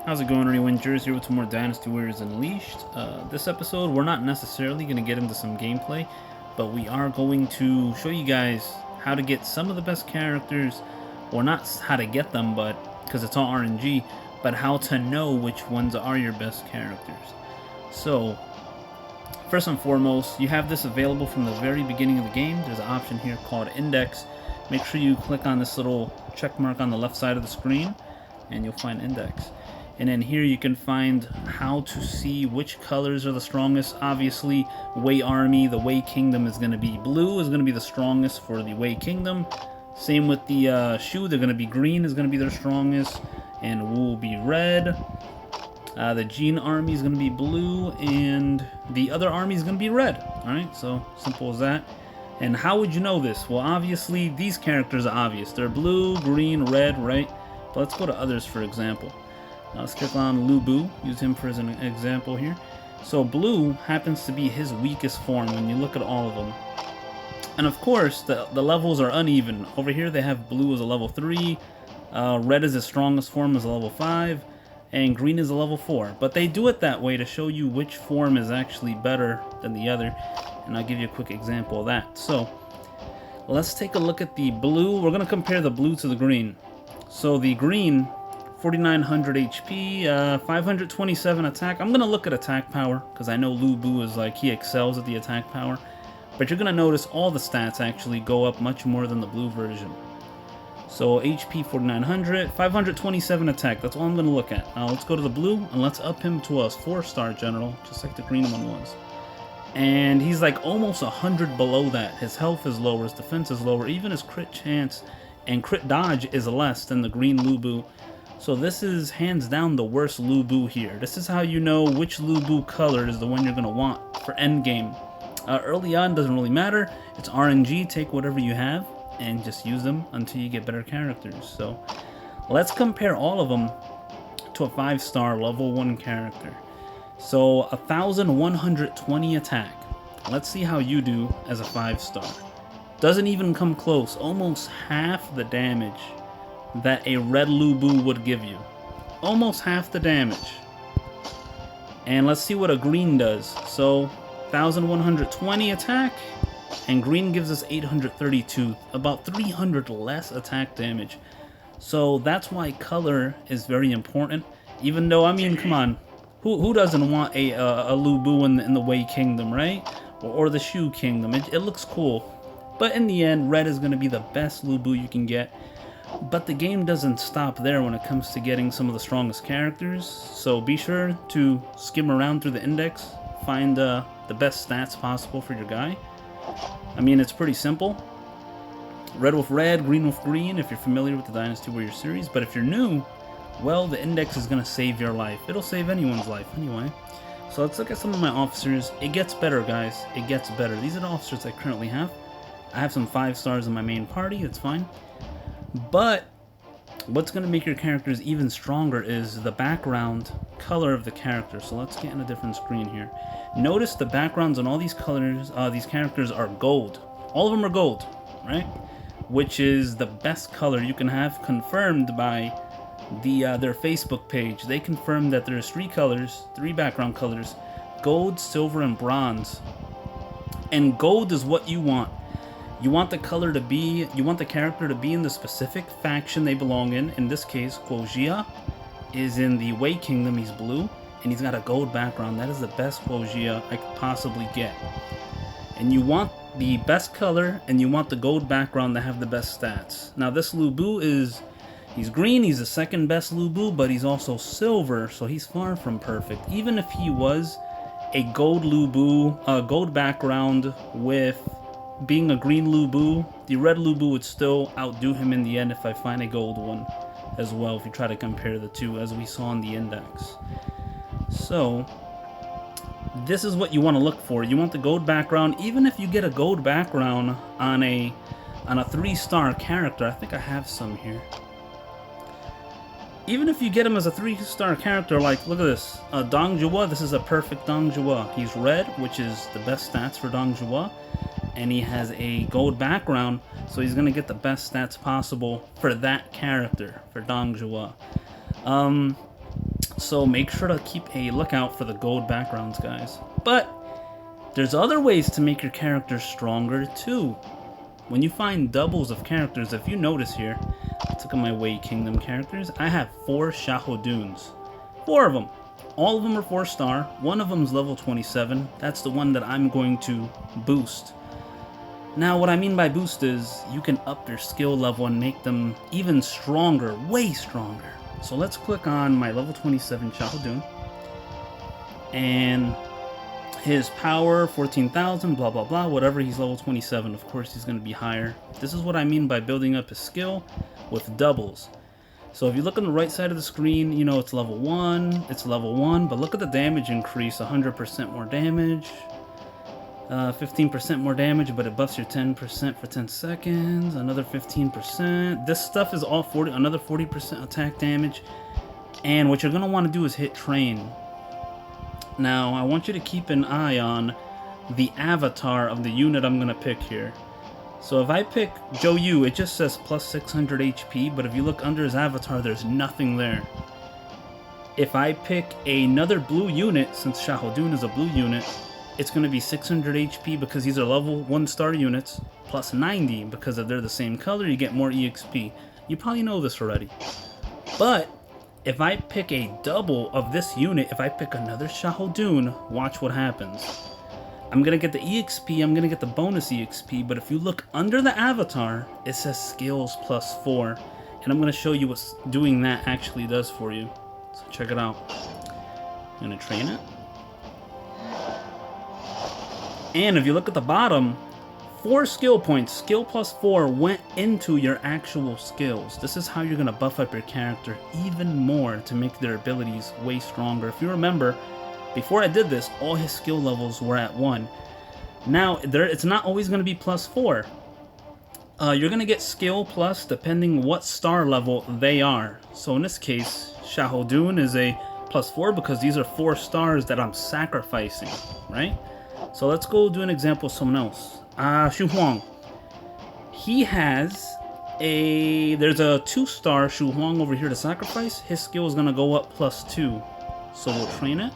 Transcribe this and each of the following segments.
How's it going, everyone? Jerz here with some more Dynasty Warriors Unleashed. This episode, we're not necessarily going to get into some gameplay, but we are going to show you guys how to get some of the best characters, or not how to get them, but because it's all RNG, but how to know which ones are your best characters. So, first and foremost, you have this available from the very beginning of the game. There's an option here called Index. Make sure you click on this little check mark on the left side of the screen, and you'll find Index. And then here you can find how to see which colors are the strongest. Obviously, Wei Army, the Wei Kingdom is going to be blue, is going to be the strongest for the Wei Kingdom. Same with the Shu, they're going to be green, is going to be their strongest. And Wu will be red. The Jin Army is going to be blue, and the other army is going to be red. Alright, so simple as that. And how would you know this? Well, obviously, these characters are obvious. They're blue, green, red, right? But let's go to others, for example. Let's click on Lu Bu, use him for as an example here. So blue happens to be his weakest form when you look at all of them. And of course, the levels are uneven. Over here they have blue as a level 3, red is his strongest form as a level 5, and green is a level 4. But they do it that way to show you which form is actually better than the other. And I'll give you a quick example of that. So, let's take a look at the blue. We're going to compare the blue to the green. So the green, 4900 HP, 527 attack. I'm going to look at attack power, because I know Lu Bu is like, he excels at the attack power. But you're going to notice all the stats actually go up much more than the blue version. So HP 4900, 527 attack, that's all I'm going to look at. Now let's go to the blue, and let's up him to a 4-star general, just like the green one was. And he's like almost 100 below that. His health is lower, his defense is lower, even his crit chance and crit dodge is less than the green Lu Bu. So this is hands down the worst Lu Bu here. This is how you know which Lu Bu color is the one you're going to want for endgame. Early on doesn't really matter. It's RNG, take whatever you have and just use them until you get better characters. So let's compare all of them to a 5-star level 1 character. So 1120 attack. Let's see how you do as a 5-star. Doesn't even come close. Almost half the damage that a red Lu Bu would give you. Almost half the damage. And let's see what a green does. So 1120 attack, and green gives us 832, about 300 less attack damage. So that's why color is very important. Even though, I mean, come on, who doesn't want a Lu Bu in the Wei Kingdom, right? Or the Shu Kingdom? It looks cool. But in the end, red is going to be the best Lu Bu you can get. But the game doesn't stop there when it comes to getting some of the strongest characters. So be sure to skim around through the index, find the best stats possible for your guy. I mean, it's pretty simple. Red with red, green with green, if you're familiar with the Dynasty Warriors series. But if you're new, well, the index is going to save your life. It'll save anyone's life anyway. So let's look at some of my officers. It gets better, guys. It gets better. These are the officers I currently have. I have some 5-stars in my main party. It's fine. But what's going to make your characters even stronger is the background color of the character. So let's get in a different screen here. Notice the backgrounds on all these colors, these characters are gold. All of them are gold, right? Which is the best color you can have, confirmed by their Facebook page. They confirmed that there's 3 colors, 3 background colors: gold, silver, and bronze. And gold is what you want. You want the color to be, you want the character to be in the specific faction they belong in. In this case, Guo Jia is in the Wei Kingdom, he's blue, and he's got a gold background. That is the best Guo Jia I could possibly get. And you want the best color, and you want the gold background to have the best stats. Now this Lu Bu he's green, he's the second best Lu Bu, but he's also silver, so he's far from perfect. Even if he was a gold Lu Bu, gold background with being a green Lu Bu, the red Lu Bu would still outdo him in the end if I find a gold one as well, if you try to compare the two, as we saw in the index. So this is what you want to look for. You want the gold background. Even if you get a gold background on a 3-star character, I think I have some here. Even if you get him as a 3-star character, like, look at this, Dong Zhuo, this is a perfect Dong Zhuo. He's red, which is the best stats for Dong Zhuo. And he has a gold background, so he's going to get the best stats possible for that character, for Dong Zhuo. So make sure to keep a lookout for the gold backgrounds, guys. But there's other ways to make your characters stronger too. When you find doubles of characters, if you notice here, let's look at my Wei Kingdom characters. I have 4 Shahoduns. 4 of them. All of them are 4-star. One of them is level 27. That's the one that I'm going to boost. Now, what I mean by boost is you can up their skill level and make them even stronger, way stronger. So let's click on my level 27 Shahudun. And his power, 14,000, blah, blah, blah, whatever. He's level 27. Of course, he's going to be higher. This is what I mean by building up his skill with doubles. So if you look on the right side of the screen, you know it's level 1, but look at the damage increase, 100% more damage, 15% more damage, but it buffs your 10% for 10 seconds, another 15%. This stuff is all 40, another 40% attack damage, and what you're going to want to do is hit train. Now, I want you to keep an eye on the avatar of the unit I'm going to pick here. So if I pick Zhou Yu, it just says plus 600 HP, but if you look under his avatar, there's nothing there. If I pick another blue unit, since Shahodun is a blue unit, it's going to be 600 HP because these are level 1-star units, plus 90 because if they're the same color, you get more EXP. You probably know this already. But if I pick a double of this unit, if I pick another Shahodun, watch what happens. I'm going to get the EXP, I'm going to get the bonus EXP, but if you look under the avatar, it says skills plus 4. And I'm going to show you what doing that actually does for you. So check it out. I'm going to train it. And if you look at the bottom, 4 skill points, skill plus 4, went into your actual skills. This is how you're going to buff up your character even more to make their abilities way stronger. If you remember, before I did this, all his skill levels were at 1. Now, it's not always going to be plus 4. You're going to get skill plus depending what star level they are. So in this case, Shahodun is a plus 4 because these are 4 stars that I'm sacrificing, right? So let's go do an example of someone else. Xu Huang. He has there's a 2-star Xu Huang over here to sacrifice. His skill is going to go up plus 2. So we'll train it.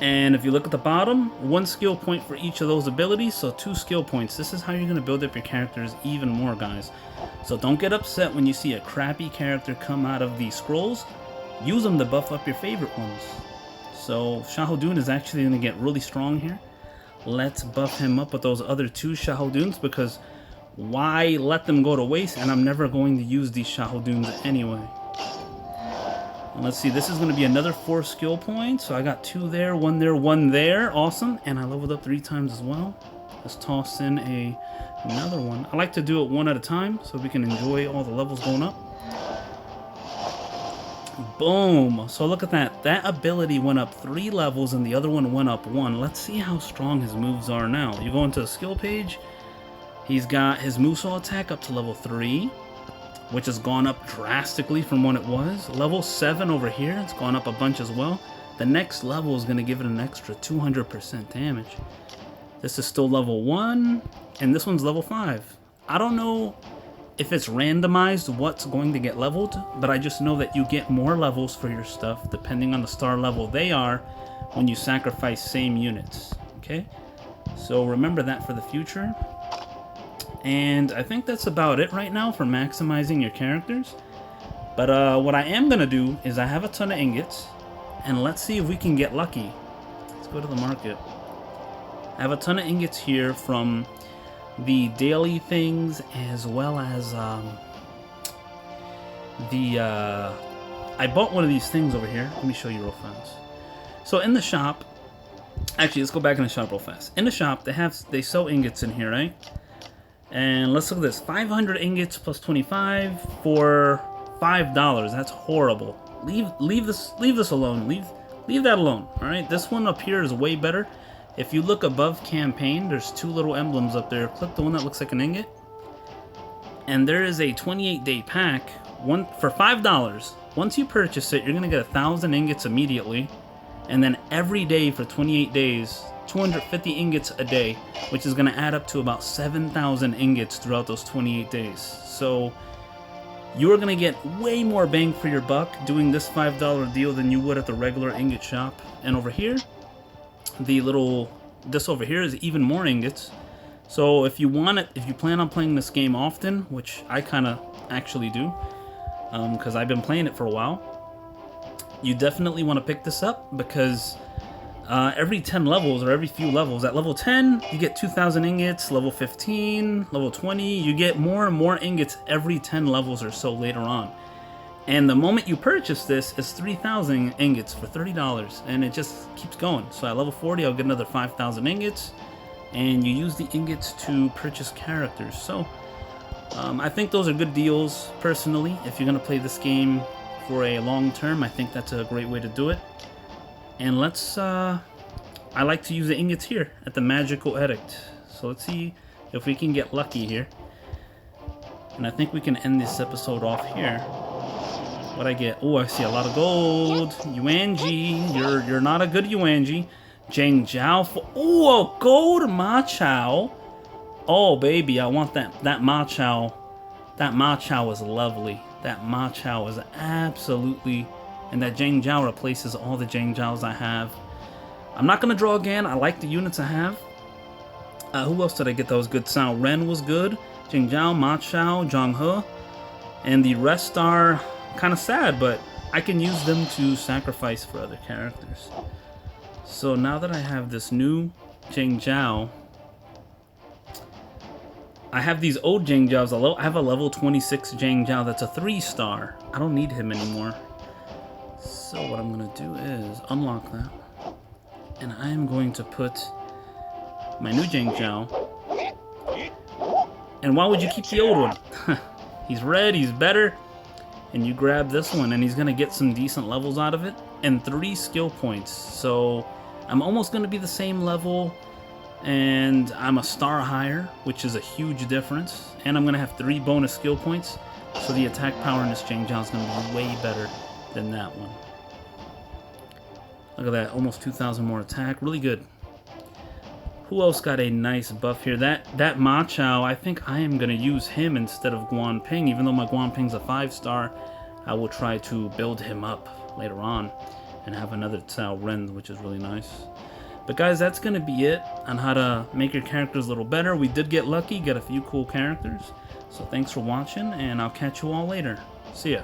And if you look at the bottom, 1 skill point for each of those abilities, so 2 skill points. This is how you're going to build up your characters even more, guys. So don't get upset when you see a crappy character come out of these scrolls. Use them to buff up your favorite ones. So Shahodun is actually going to get really strong here. Let's buff him up with those other 2 Shahoduns because why let them go to waste? And I'm never going to use these Shahoduns anyway. And let's see, this is going to be another 4 skill points. So I got 2 there, 1 there, 1 there. Awesome. And I leveled up 3 times as well. Let's toss in another one. I like to do it one at a time so we can enjoy all the levels going up. Boom. So look at that. That ability went up 3 levels and the other one went up 1. Let's see how strong his moves are now. You go into the skill page. He's got his Musou attack up to level 3. Which has gone up drastically from what it was. Level 7 over here, it's gone up a bunch as well. The next level is going to give it an extra 200% damage. This is still level 1, and this one's level 5. I don't know if it's randomized what's going to get leveled, but I just know that you get more levels for your stuff depending on the star level they are when you sacrifice same units. Okay? So remember that for the future. And I think that's about it right now for maximizing your characters. But what I am going to do is I have a ton of ingots. And let's see if we can get lucky. Let's go to the market. I have a ton of ingots here from the daily things as well as I bought one of these things over here. Let me show you real fast. So in the shop, actually let's go back in the shop real fast. In the shop they sell ingots in here, right? And let's look at this. 500 ingots plus 25 for $5. That's horrible. Leave this alone. Leave that alone. All right. This one up here is way better. If you look above campaign, there's 2 little emblems up there. Click the one that looks like an ingot. And there is a 28-day pack. One for $5. Once you purchase it, you're gonna get 1,000 ingots immediately, and then every day for 28 days. 250 ingots a day, which is going to add up to about 7,000 ingots throughout those 28 days. So you're going to get way more bang for your buck doing this $5 deal than you would at the regular ingot shop. And over here, this over here is even more ingots. So if you plan on playing this game often, which I kind of actually do, because I've been playing it for a while, you definitely want to pick this up, because every 10 levels, or every few levels, at level 10 you get 2,000 ingots, level 15, level 20, you get more and more ingots every 10 levels or so later on. And the moment you purchase this, is 3,000 ingots for $30, and it just keeps going. So at level 40 I'll get another 5,000 ingots, and you use the ingots to purchase characters. So I think those are good deals personally. If you're going to play this game for a long term, I think that's a great way to do it. And let's I like to use the ingots here at the magical edict. So let's see if we can get lucky here. And I think we can end this episode off here. What I get? Oh, I see a lot of gold. Yuanji, you're not a good Yuanji. Jang Jiao for a gold Ma Chao. Oh baby, I want that Ma Chao. That Ma Chao is lovely. That Ma Chao is absolutely, and that Jang Jiao replaces all the Jang Jiaos I have. I'm not gonna draw again. I like the units I have. Who else did I get that was good? Sao Ren was good. Jang Jiao, Ma Chao, Zhang He, and the rest are kind of sad, but I can use them to sacrifice for other characters. So now that I have this new Jang Jiao, I have these old Jang Jiaos. I have a level 26 Jang Jiao that's a 3-star. I don't need him anymore. So what I'm going to do is unlock that. And I am going to put my new Jang Jiao. And why would you keep the old one? He's red, he's better. And you grab this one, and he's going to get some decent levels out of it. And 3 skill points. So I'm almost going to be the same level, and I'm a star higher, which is a huge difference. And I'm going to have 3 bonus skill points, so the attack power in this Jang Jiao is going to be way better than that one. Look at that, almost 2,000 more attack, really good. Who else got a nice buff here? That Ma Chao, I think I am going to use him instead of Guan Ping. Even though my Guan Ping's a 5-star, I will try to build him up later on and have another Cao Ren, which is really nice. But guys, that's going to be it on how to make your characters a little better. We did get lucky, got a few cool characters. So thanks for watching, and I'll catch you all later. See ya.